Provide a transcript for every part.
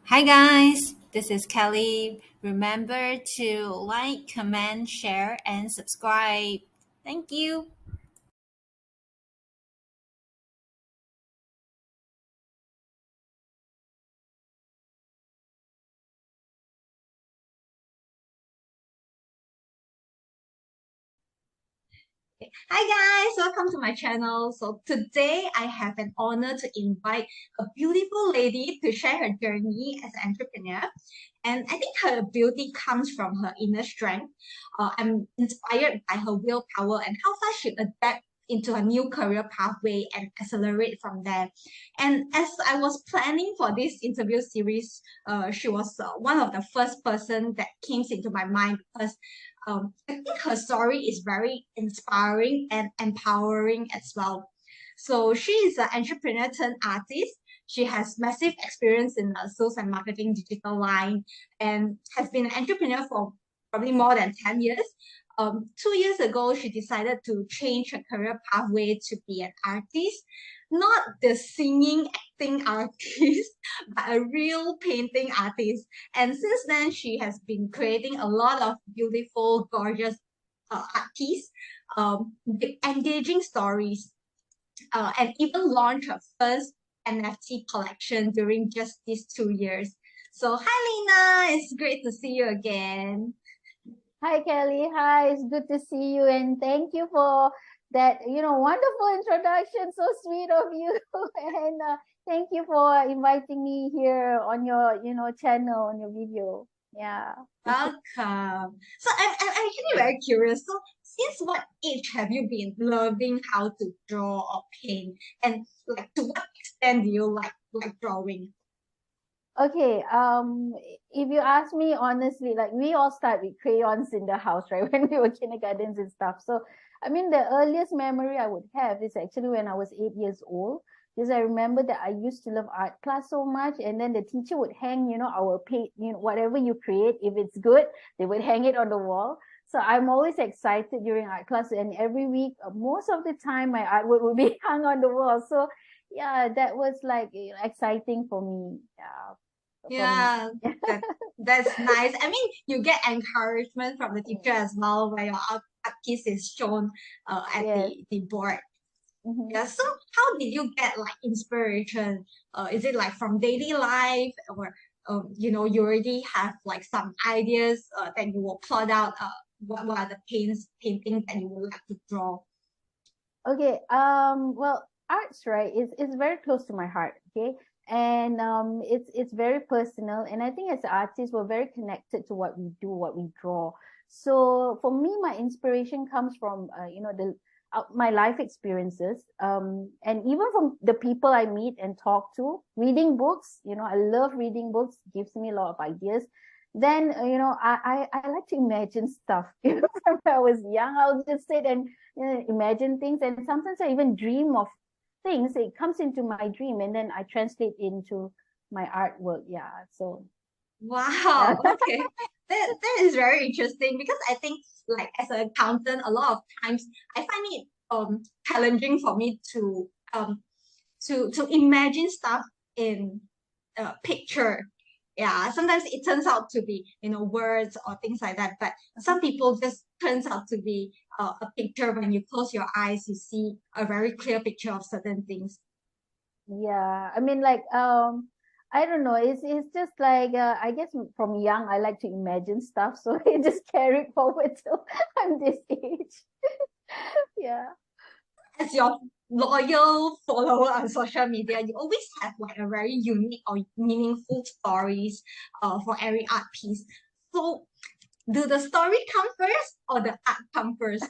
Hi guys, this is Kelly. Remember to like, comment, share, and subscribe. Thank you. Hi guys, welcome to my channel. So today I have an honor to invite a beautiful lady to share her journey as an entrepreneur. And I think her beauty comes from her inner strength. I'm inspired by her willpower and how fast she adapts into a new career pathway and accelerate from there. And as I was planning for this interview series, she was one of the first person that came into my mind because I think her story is very inspiring and empowering as well. So she is an entrepreneur turned artist. She has massive experience in the sales and marketing digital line and has been an entrepreneur for probably more than 10 years. 2 years ago, she decided to change her career pathway to be an artist, not the singing, acting artist, but a real painting artist. And since then, she has been creating a lot of beautiful, gorgeous art pieces, with engaging stories, and even launched her first NFT collection during just these 2 years. So, hi Lina, it's great to see you again. Hi, Kelly. Hi, it's good to see you, and thank you for that, wonderful introduction. So sweet of you, and thank you for inviting me here on your, channel, on your video. Yeah. Welcome. So, I'm actually very curious. So, since what age have you been loving how to draw or paint? And like, to what extent do you like drawing? Okay. If you ask me honestly, like we all start with crayons in the house, right? When we were kindergartens and stuff. So, I mean, the earliest memory I would have is actually when I was 8 years old. Because I remember that I used to love art class so much, and then the teacher would hang, our paint, whatever you create, if it's good, they would hang it on the wall. So I'm always excited during art class, and every week, most of the time, my artwork would be hung on the wall. So yeah, that was like exciting for me. Yeah, from Yeah, that that's nice. I mean, you get encouragement from the teacher as well, where your art piece is shown at yes. the board. Mhm. Yeah. So, how did you get like inspiration? Is it like from daily life, or you already have like some ideas that you will plot out? What are the paintings that you would like to draw? Okay. Well, arts, right, is very close to my heart. Okay. And it's very personal. And I think as artists, we're very connected to what we do, what we draw. So for me, my inspiration comes from the my life experiences, and even from the people I meet and talk to. Reading books, I love reading books. Gives me a lot of ideas. Then I like to imagine stuff. From when I was young, I'll just sit and imagine things, and sometimes I even dream of things. It comes into my dream, and then I translate into my artwork. Yeah, so yeah. Wow. Okay. That is very interesting because I think like as an accountant, a lot of times I find it challenging for me to imagine stuff in a picture. Yeah, sometimes it turns out to be words or things like that, but some people just turns out to be a picture. When you close your eyes, you see a very clear picture of certain things. Yeah, I mean, like, I don't know. It's just like I guess from young I like to imagine stuff, so it just carried forward till I'm this age. Yeah. As your loyal follower on social media, you always have like a very unique or meaningful stories for every art piece. So, do the story come first or the art come first?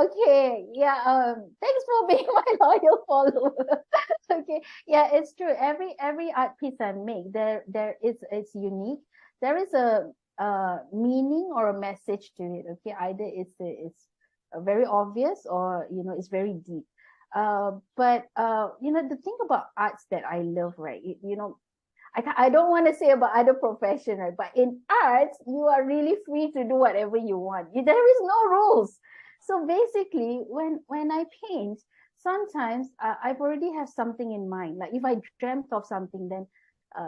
Okay, yeah, thanks for being my loyal follower. Okay, yeah, it's true. Every art piece I make, there is it's unique. There is a meaning or a message to it. Okay, either it's very obvious, or it's very deep. But the thing about arts that I love, right? I don't want to say about other profession, right? But in arts, you are really free to do whatever you want. There is no rules. So basically, when I paint, sometimes I've already have something in mind. Like if I dreamt of something, then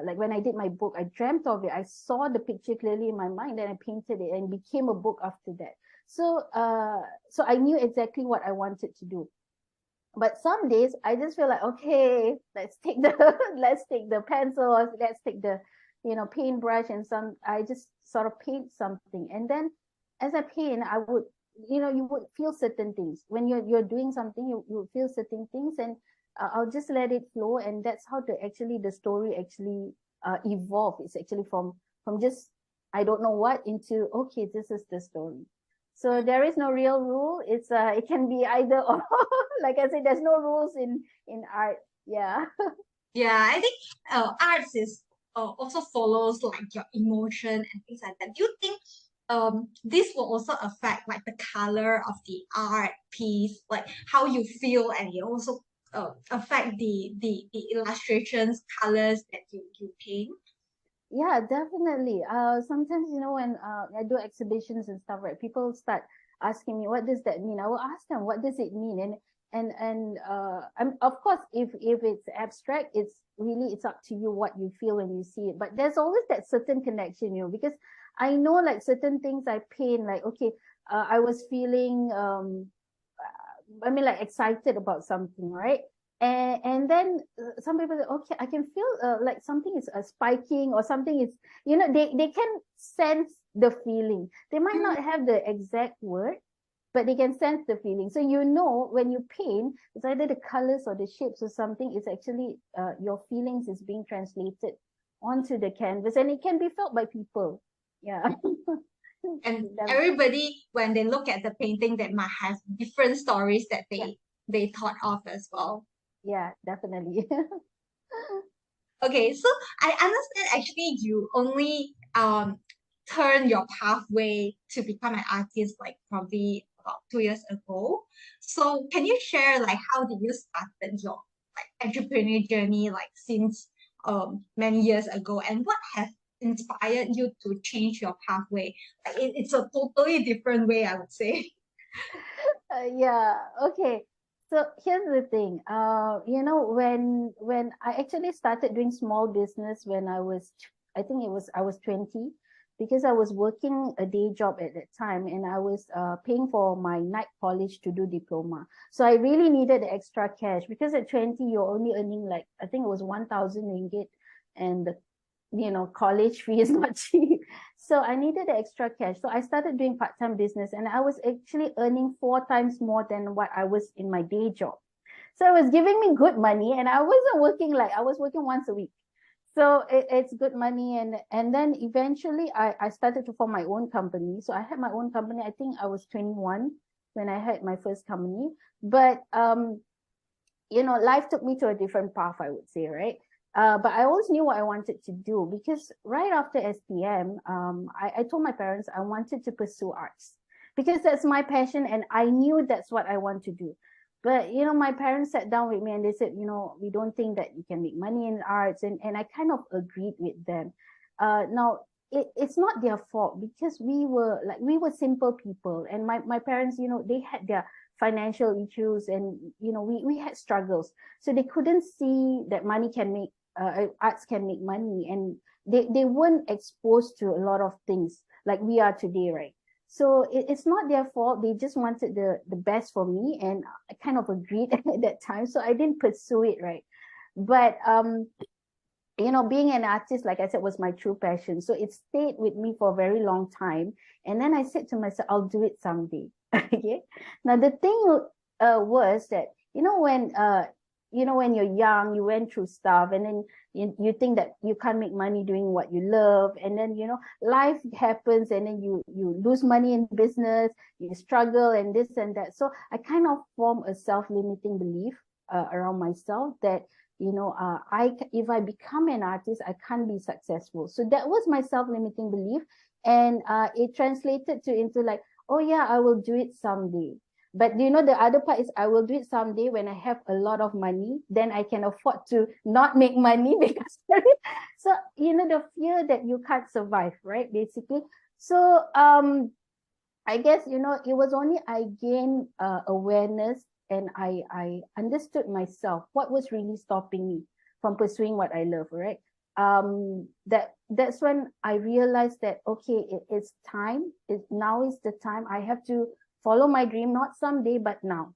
like when I did my book, I dreamt of it. I saw the picture clearly in my mind, and I painted it, and became a book after that. So so I knew exactly what I wanted to do. But some days I just feel like, okay, let's take the let's take the pencil, or let's take the paintbrush, and I just sort of paint something. And then as I paint, I would, you would feel certain things when you're doing something. You feel certain things, and I'll just let it flow. And that's how the story actually evolve. It's actually from just I don't know what into, okay, this is the story. So there is no real rule. It can be either or. Like I said, there's no rules in art. Yeah. Yeah, I think arts is also follows like your emotion and things like that. Do you think this will also affect like the color of the art piece, like how you feel, and it also affect the illustrations, colors that you paint? Yeah, definitely. Sometimes, when I do exhibitions and stuff, right, people start asking me, what does that mean? I will ask them, what does it mean? And of course, if it's abstract, it's up to you what you feel when you see it. But there's always that certain connection, because I know like certain things I paint, like, okay, I was feeling I mean, like, excited about something, right? And then some people say, okay, I can feel like something is spiking, or something is, they can sense the feeling. They might not have the exact word, but they can sense the feeling. So when you paint, it's either the colors or the shapes or something. It's actually your feelings is being translated onto the canvas, and it can be felt by people. Yeah. And everybody, when they look at the painting, they might have different stories that Yeah, they thought of as well. yeah, definitely. Okay, so I understand actually you only turn your pathway to become an artist like probably about 2 years ago. So can you share like how did you started your like entrepreneur journey like since many years ago, and what has inspired you to change your pathway? Like it's a totally different way, I would say. Yeah, okay. So here's the thing. When I actually started doing small business when I think I was 20, because I was working a day job at that time, and I was paying for my night college to do diploma. So I really needed the extra cash, because at 20 you're only earning, like, I think it was 1,000 ringgit, and the college fee is not cheap. So I needed the extra cash. So I started doing part-time business, and I was actually earning 4 times more than what I was in my day job. So it was giving me good money, and I wasn't working, like, I was working once a week. So it's good money. And then eventually I started to form my own company. So I had my own company. I think I was 21 when I had my first company. But life took me to a different path, I would say, right? But I always knew what I wanted to do, because right after SPM, I told my parents I wanted to pursue arts, because that's my passion, and I knew that's what I want to do. But my parents sat down with me, and they said, we don't think that you can make money in arts, and I kind of agreed with them. Now it's not their fault, because we were simple people, and my parents, they had their financial issues, and we had struggles, so they couldn't see that money can make arts can make money, and they weren't exposed to a lot of things like we are today, right? So it's not their fault. They just wanted the best for me, and I kind of agreed at that time, so I didn't pursue it, right? But being an artist, like I said, was my true passion. So it stayed with me for a very long time. And then I said to myself, I'll do it someday. Okay. Now the thing was that, when you're young, you went through stuff, and then you think that you can't make money doing what you love. And then, life happens, and then you lose money in business, you struggle, and this and that. So I kind of form a self-limiting belief around myself that if I become an artist, I can't be successful. So that was my self-limiting belief, and it translated into like, oh yeah, I will do it someday. But the other part is, I will do it someday when I have a lot of money, then I can afford to not make money because so the fear that you can't survive, right? Basically. So I guess, it was only I gained awareness, and I understood myself, what was really stopping me from pursuing what I love, right? that's when I realized that okay, it's time. Now is the time. I have to follow my dream, not someday, but now.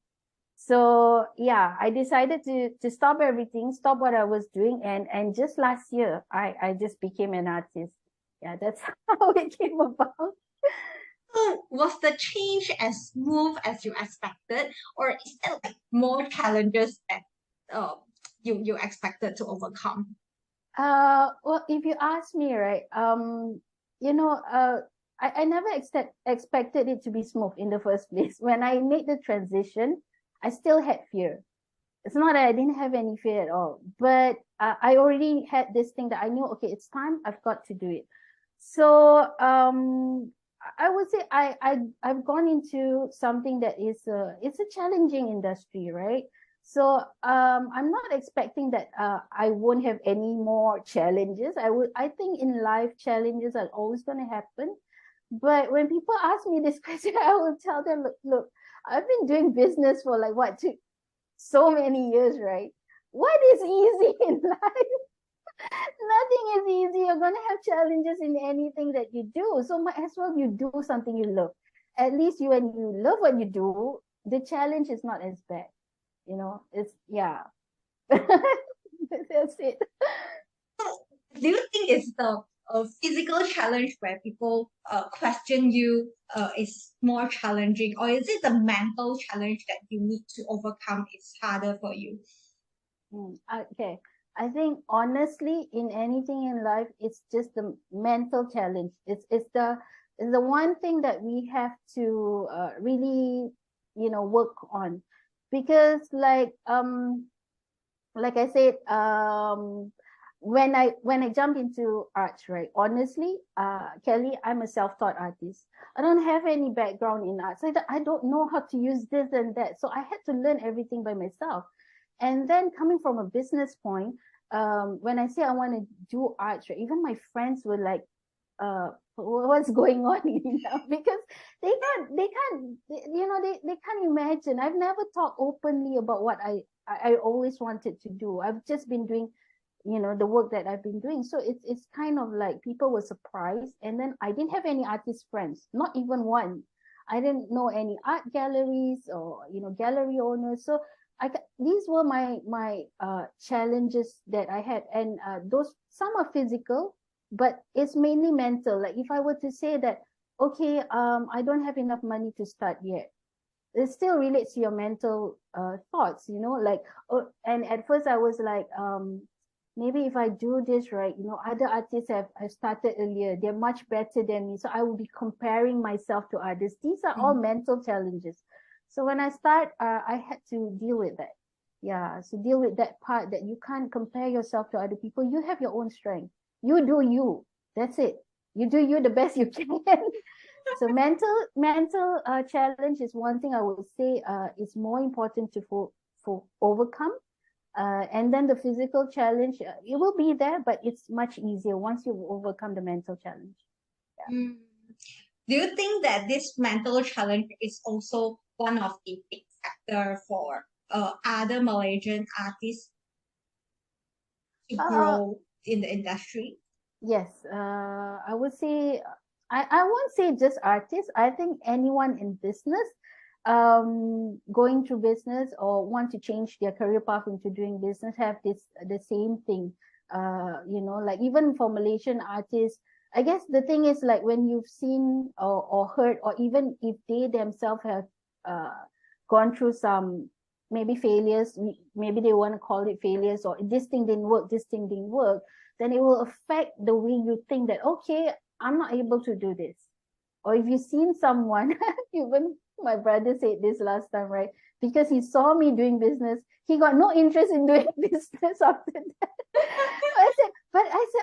So yeah, I decided to stop everything, stop what I was doing, and just last year I just became an artist. Yeah, that's how it came about. So was the change as smooth as you expected, or is there like more challenges that uh, you expected to overcome? Well, if you ask me, right, you know, I never expected it to be smooth in the first place. When I made the transition, I still had fear. It's not that I didn't have any fear at all, but I already had this thing that I knew, okay, it's time, I've got to do it. So I would say I've gone into something that is it's a challenging industry, right? So I'm not expecting that I won't have any more challenges. I think in life challenges are always going to happen. But when people ask me this question, I will tell them, look, I've been doing business for like what, so many years, right? What is easy in life? Nothing is easy. You're going to have challenges in anything that you do. So might as well you do something you love. At least you, when you love what you do, the challenge is not as bad. You know, it's, yeah. That's it. Do you think it's the physical challenge where people question you is more challenging, or is it the mental challenge that you need to overcome is harder for you? Okay. I think honestly, in anything in life, it's just the mental challenge. It's the one thing that we have to really, work on, because like I said, when I jump into arts, right? Honestly, Kelly, I'm a self-taught artist. I don't have any background in arts. I don't know how to use this and that. So I had to learn everything by myself. And then coming from a business point, when I say I want to do arts, right, even my friends were like, what's going on, because they can't imagine. I've never talked openly about what I always wanted to do. I've just been doing, the work that I've been doing. So it's kind of like people were surprised. And then I didn't have any artist friends, not even one. I didn't know any art galleries or, gallery owners. So these were my challenges that I had. And those, some are physical, but it's mainly mental. Like if I were to say that, okay, I don't have enough money to start yet, it still relates to your mental thoughts, like, oh, and at first I was like, maybe if I do this right, other artists have started earlier, they're much better than me, so I will be comparing myself to others. These are all mental challenges. So when I start, I had to deal with that. Yeah, so deal with that part, that you can't compare yourself to other people. You have your own strength. You do you. That's it. You do you the best you can. So mental challenge is one thing I would say is more important to for overcome. And then the physical challenge, it will be there, but it's much easier once you overcome the mental challenge. Yeah. Mm. Do you think that this mental challenge is also one of the big factor for other Malaysian artists to Uh, grow in the industry? yes, I would say, I won't say just artists. I think anyone in business, going through business or want to change their career path into doing business, have the same thing. Like even for Malaysian artists, I guess the thing is, like, when you've seen or heard, or even if they themselves have uh, gone through some maybe failures, maybe they want to call it failures, or this thing didn't work, this thing didn't work, then it will affect the way you think that, okay, I'm not able to do this. Or if you've seen someone, even my brother said this last time, right? Because he saw me doing business, he got no interest in doing business after that.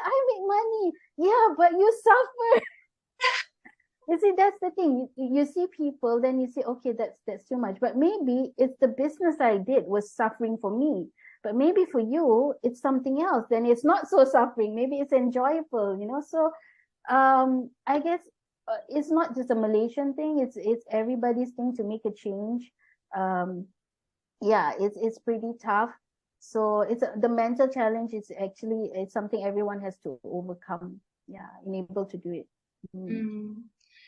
I make money. Yeah, but you suffer. You see, that's the thing. You see people, then you say, okay, that's too much. But maybe it's the business I did was suffering for me. But maybe for you, it's something else. Then it's not so suffering. Maybe it's enjoyable. So I guess it's not just a Malaysian thing. It's everybody's thing to make a change. Yeah, it's pretty tough. So the mental challenge is actually, it's something everyone has to overcome. Yeah, and able to do it.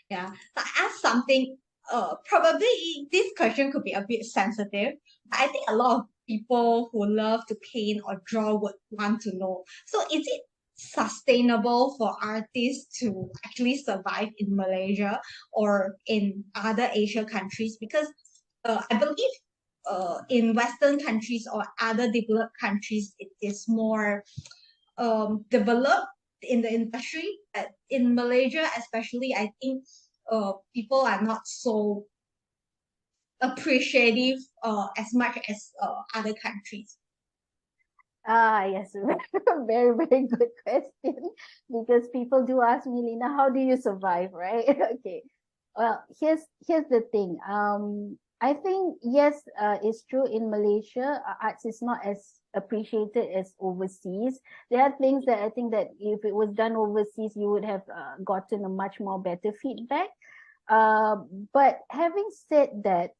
Yeah. So I ask something, probably this question could be a bit sensitive, but I think a lot of people who love to paint or draw would want to know. So is it sustainable for artists to actually survive in Malaysia or in other Asia countries? Because I believe in Western countries or other developed countries, it is more developed in the industry. In Malaysia, especially, I think people are not so appreciative as much as other countries. Ah, yes, very, very good question. Because people do ask me, Lina, how do you survive, right? Okay. Well, here's the thing. I think yes, it's true in Malaysia, arts is not as appreciated as overseas. There are things that I think that if it was done overseas, you would have gotten a much more better feedback. Uh, but having said that,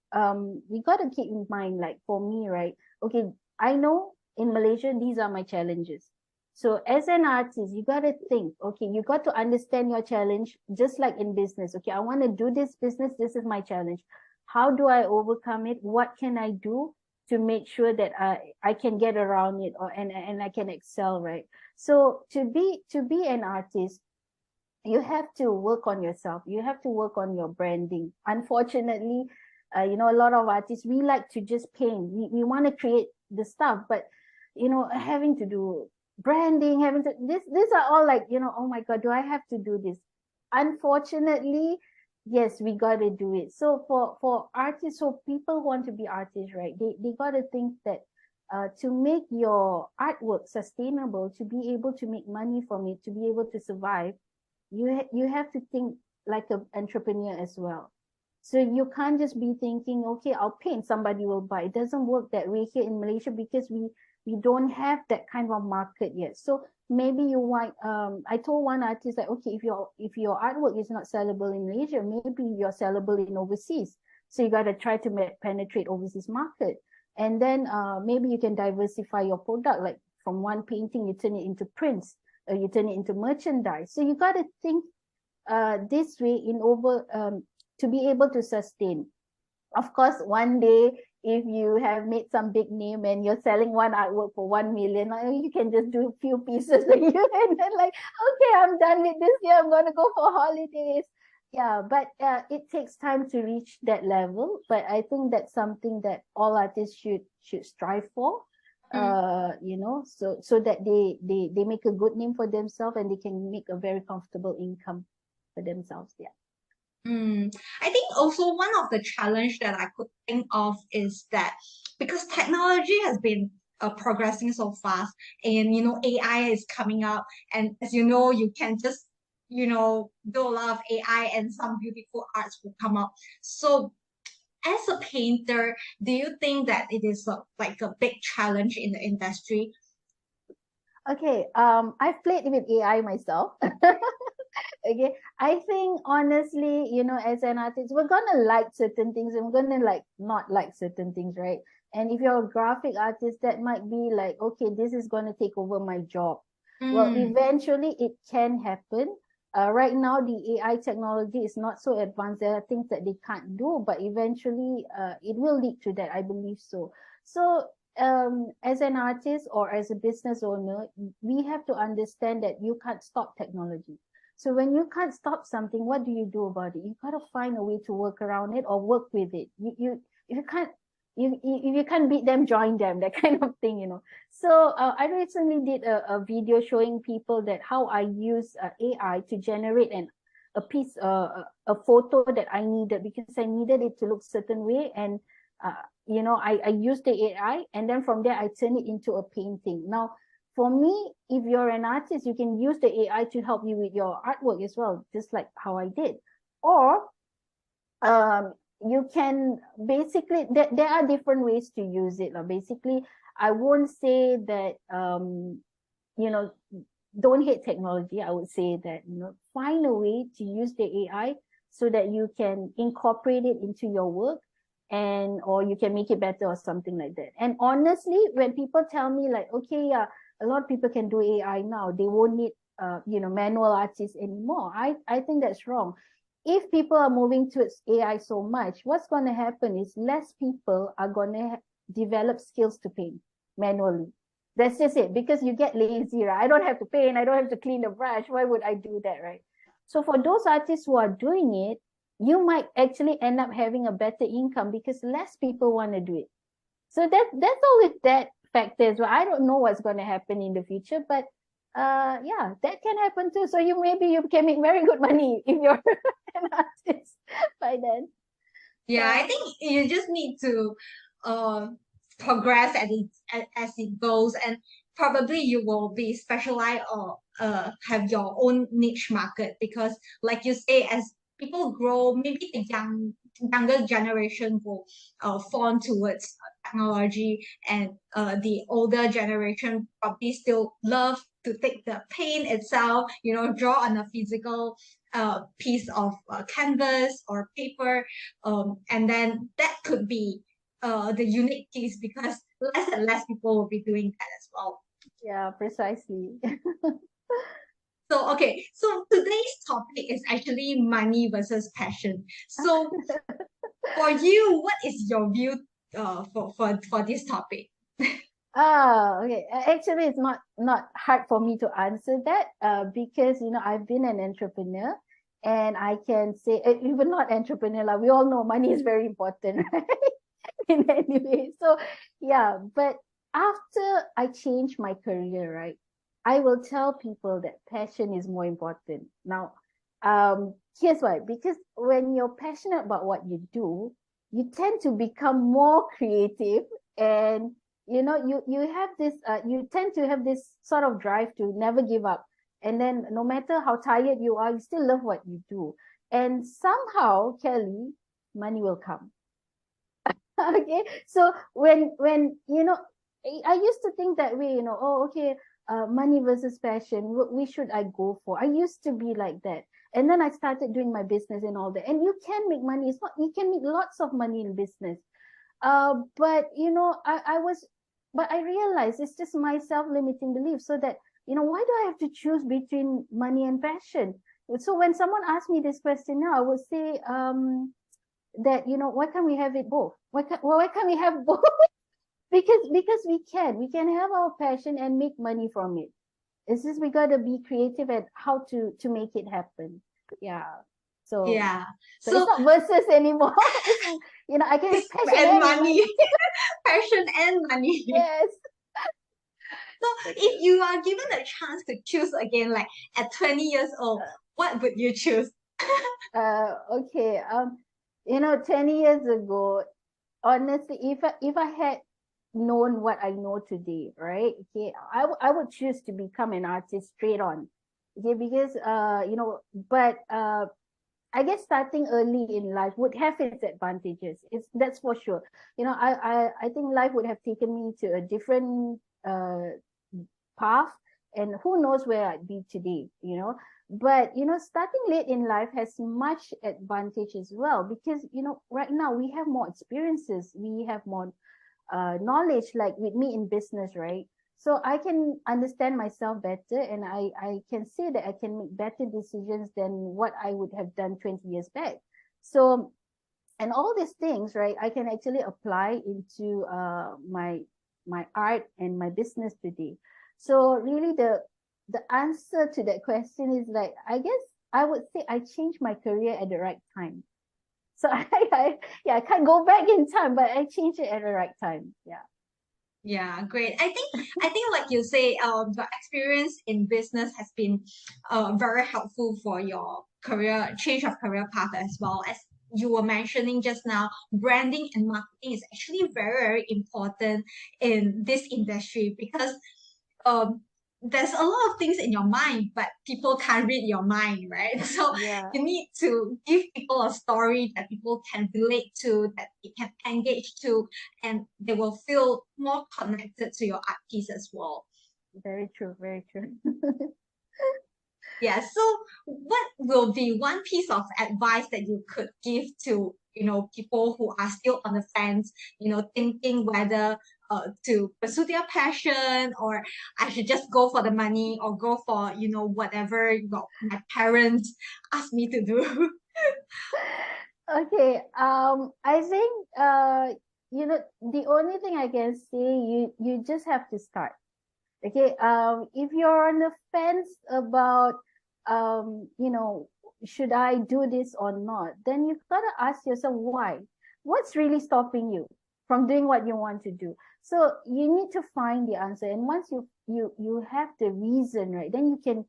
we got to keep in mind, like for me, right? Okay, I know in Malaysia, these are my challenges. So as an artist, you got to think, okay, you got to understand your challenge, just like in business. Okay, I want to do this business. This is my challenge. How do I overcome it? What can I do to make sure that I can get around it, or and I can excel, right? So to be an artist, you have to work on yourself. You have to work on your branding. Unfortunately, a lot of artists, we like to just paint. We want to create the stuff, but having to do branding, having to these are all like, oh my God, do I have to do this? Unfortunately, yes, we gotta do it. So for artists, so people who want to be artists, right? They gotta think that to make your artwork sustainable, to be able to make money from it, to be able to survive, you have to think like an entrepreneur as well. So you can't just be thinking, okay, I'll paint, somebody will buy. It doesn't work that way here in Malaysia because we don't have that kind of market yet. So maybe you want I told one artist that, okay, if your artwork is not sellable in Malaysia, maybe you're sellable in overseas. So you got to try to penetrate overseas market. And then maybe you can diversify your product, like from one painting you turn it into prints, you turn it into merchandise. So you got to think this way to be able to sustain. Of course, one day, if you have made some big name and you're selling one artwork for 1 million, you can just do a few pieces a year and then like, okay, I'm done with this year. I'm going to go for holidays. Yeah, but it takes time to reach that level. But I think that's something that all artists should strive for. So that they make a good name for themselves and they can make a very comfortable income for themselves. Yeah. I think also one of the challenge that I could think of is that because technology has been progressing so fast, and AI is coming up, and as you know, you can just do a lot of AI and some beautiful arts will come up. So as a painter, do you think that it is like a big challenge in the industry? Okay. I've played with AI myself. Okay. I think honestly, as an artist, we're gonna like certain things and we're gonna like not like certain things, right? And if you're a graphic artist, that might be like, okay, this is gonna take over my job. Well, Mm, eventually it can happen. Right now, the AI technology is not so advanced. There are things that they can't do, but eventually, it will lead to that. I believe so. So, as an artist or as a business owner, we have to understand that you can't stop technology. So when you can't stop something, what do you do about it? You gotta find a way to work around it or work with it. You if you can't if you can't beat them, join them, that kind of thing. So I recently did a video showing people that how I use AI to generate a photo that I needed because I needed it to look certain way, and I used the AI, and then from there I turn it into a painting. Now, for me, if you're an artist, you can use the AI to help you with your artwork as well, just like how I did. Or you can basically, there are different ways to use it. Basically, I won't say that you know don't hate technology. I would say that find a way to use the AI so that you can incorporate it into your work and or you can make it better or something like that. And honestly, when people tell me like, okay, yeah, a lot of people can do AI now, they won't need manual artists anymore. I think that's wrong. If people are moving towards AI so much, what's going to happen is less people are going to develop skills to paint manually. That's just it, because you get lazy, right? I don't have to paint, I don't have to clean the brush. Why would I do that, right? So for those artists who are doing it, you might actually end up having a better income because less people want to do it. So that's all with that factor as well. I don't know what's going to happen in the future, but yeah, that can happen too. So you can make very good money if you're an artist by then. Yeah, I So think you just need to uh, progress as it goes, and probably you will be specialized or have your own niche market because, like you say, as people grow, maybe the younger generation will fawn towards technology, and the older generation probably still love to take the paint itself, draw on a physical piece of canvas or paper, and then that could be the unique piece because less and less people will be doing that as well. yeah, precisely. So, okay, so today's topic is actually money versus passion. So, for you, what is your view for this topic? Okay. Actually, it's not hard for me to answer that because I've been an entrepreneur, and I can say even not entrepreneur, like we all know money is very important, right? In any way. So yeah, but after I change my career, right, I will tell people that passion is more important. Now, here's why. Because when you're passionate about what you do, you tend to become more creative, and you have this you tend to have this sort of drive to never give up. And then no matter how tired you are, you still love what you do. And somehow, Kelly, money will come. Okay, so when I used to think that way, oh, okay, money versus passion, which should I go for? I used to be like that. And then I started doing my business and all that, and you can make money. It's not, you can make lots of money in business. But I realized it's just my self-limiting belief. So that, why do I have to choose between money and passion? So when someone asks me this question now, I would say that, why can't we have it both? Why can't we have both? Because we can have our passion and make money from it. It's just we gotta be creative at how to make it happen. Yeah. So Yeah. so it's So, not versus anymore. It's, I can have passion and and make money. money, passion and money. Yes. So, if you are given a chance to choose again, like at 20 years old, what would you choose? Okay. 20 years ago, honestly, if I had known what I know today, right? Okay, I would choose to become an artist straight on. Okay, because but I guess starting early in life would have its advantages. That's for sure. I think life would have taken me to a different path, and who knows where I'd be today. But starting late in life has much advantage as well, because right now we have more experiences, we have more knowledge, like with me in business, right? So I can understand myself better, and I can say that I can make better decisions than what I would have done 20 years back. So, and all these things, right, I can actually apply into my art and my business today. So really the answer to that question is, like, I guess I would say I changed my career at the right time. So I can't go back in time, but I changed it at the right time. Yeah. Yeah, great. I think like you say, the experience in business has been very helpful for your career change of career path as well. As you were mentioning just now, branding and marketing is actually very, very important in this industry because um there's a lot of things in your mind, but people can't read your mind, right? So Yeah. you need to give people a story that people can relate to, that they can engage to, and they will feel more connected to your art piece as well. Very true. Very true. Yeah, so what will be one piece of advice that you could give to, people who are still on the fence, thinking whether to pursue their passion, or I should just go for the money, or go for, whatever my parents asked me to do. Okay, I think the only thing I can say, you just have to start. Okay, if you're on the fence about should I do this or not, then you've got to ask yourself why. What's really stopping you from doing what you want to do? So you need to find the answer, and once you have the reason, right, then you can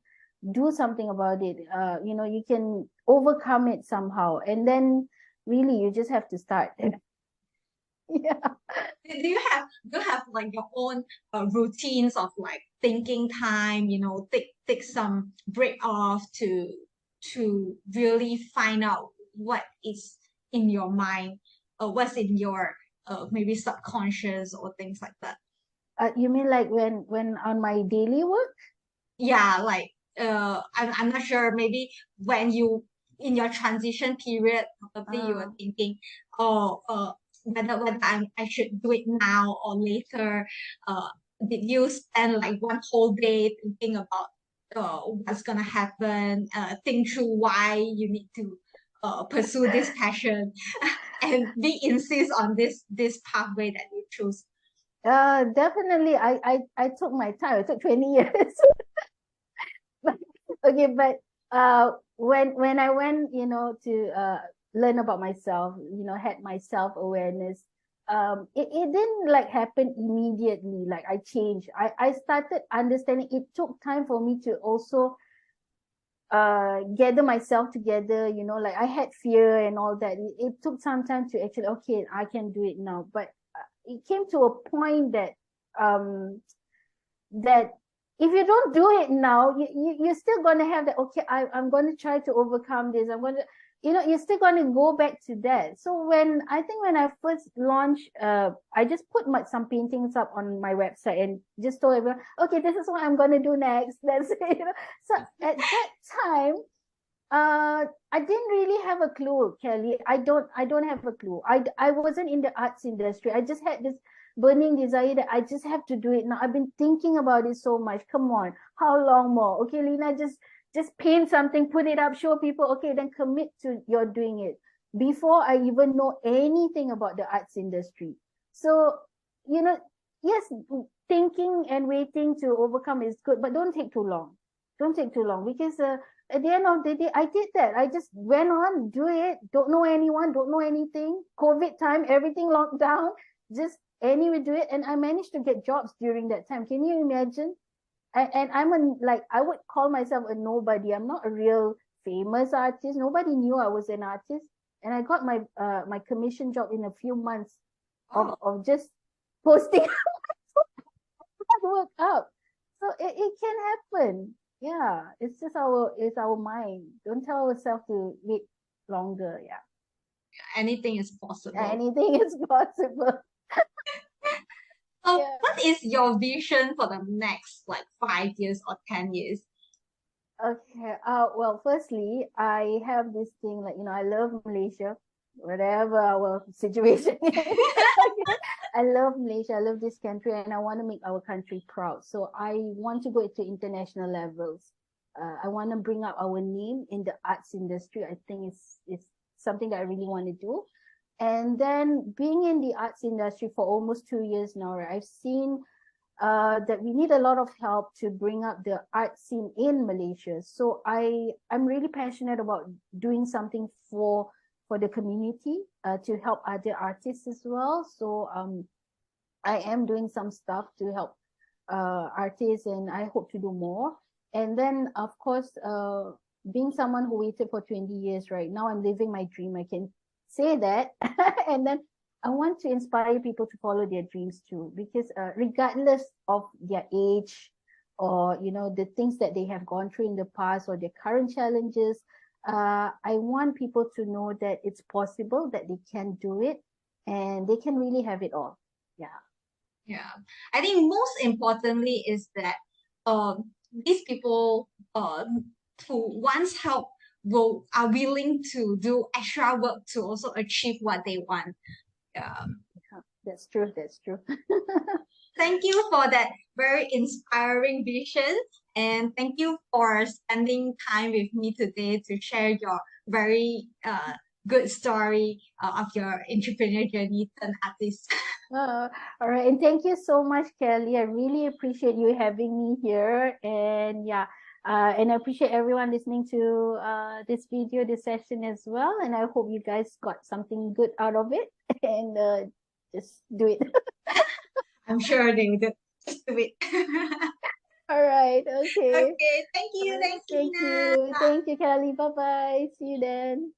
do something about it. You can overcome it somehow, and then really you just have to start. Yeah. Do you have like your own routines of like thinking time, take some break off to really find out what is in your mind, or what's in your maybe subconscious or things like that. You mean like when on my daily work? Yeah, like I'm not sure, maybe when you in your transition period, probably you were uh, thinking, oh, whether I should do it now or later. uh did you spend like one whole day thinking about what's gonna happen, think through why you need to pursue this passion, and be insist on this pathway that you choose? Definitely. I took my time. I took 20 years. Okay, but when I went, to learn about myself, had my self-awareness, it didn't like happen immediately. Like I changed. I started understanding. It took time for me to also gather myself together, like I had fear and all that. It took some time to actually, okay, I can do it now. But it came to a point um that if you don't do it now, you're still going to have that, okay, I'm going to try to overcome this. I'm going to, you're still going to go back to that. So when I first launched, I just put some paintings up on my website and just told everyone, okay, this is what I'm going to do next. That's it. So at that time, I didn't really have a clue, Kelly. I don't have a clue. I wasn't in the arts industry. I just had this burning desire that I just have to do it now. I've been thinking about it so much. Come on, how long more? Okay, Lina, just paint something, put it up, show people. Okay, then commit to you're doing it. Before I even know anything about the arts industry. So, you know, yes, thinking and waiting to overcome is good, but don't take too long. Don't take too long because at the end of the day, I did that. I just went on, do it, don't know anyone, don't know anything. COVID time, everything locked down, just anyway do it. And I managed to get jobs during that time. Can you imagine? And I would call myself a nobody. I'm not a real famous artist. Nobody knew I was an artist. And I got my commission job in a few months Oh, of just posting hard work up. So it can happen. Yeah, it's just our mind. Don't tell ourselves to wait longer. Yeah, anything is possible. anything is possible. So, Yeah. what is your vision for the next like 5 years or 10 years? Okay. Well, firstly, I have this thing like, I love Malaysia, whatever our situation is. Okay. I love Malaysia. I love this country, and I want to make our country proud. So I want to go to international levels. I want to bring up our name in the arts industry. I think it's something that I really want to do. And then being in the arts industry for almost 2 years now, right, I've seen that we need a lot of help to bring up the art scene in Malaysia. So I'm really passionate about doing something for the community, to help other artists as well. So I am doing some stuff to help artists, and I hope to do more. And then of course, being someone who waited for 20 years, right now I'm living my dream. I can say that. And then I want to inspire people to follow their dreams too, because regardless of their age, or the things that they have gone through in the past, or their current challenges, I want people to know that it's possible, that they can do it, and they can really have it all. Yeah. Yeah, I think most importantly is that these people who wants help are willing to do extra work to also achieve what they want. Yeah. That's true. That's true. Thank you for that very inspiring vision. And thank you for spending time with me today to share your very good story of your entrepreneur journey turned artist. All right. And thank you so much, Kelly. I really appreciate you having me here. And yeah, and I appreciate everyone listening to this video, this session as well. And I hope you guys got something good out of it. And just do it. I'm sure they will just do it. All right. Okay. Okay, thank you. Thanks, Thank Lina. you. Thank you, Kelly. Bye bye. See you then.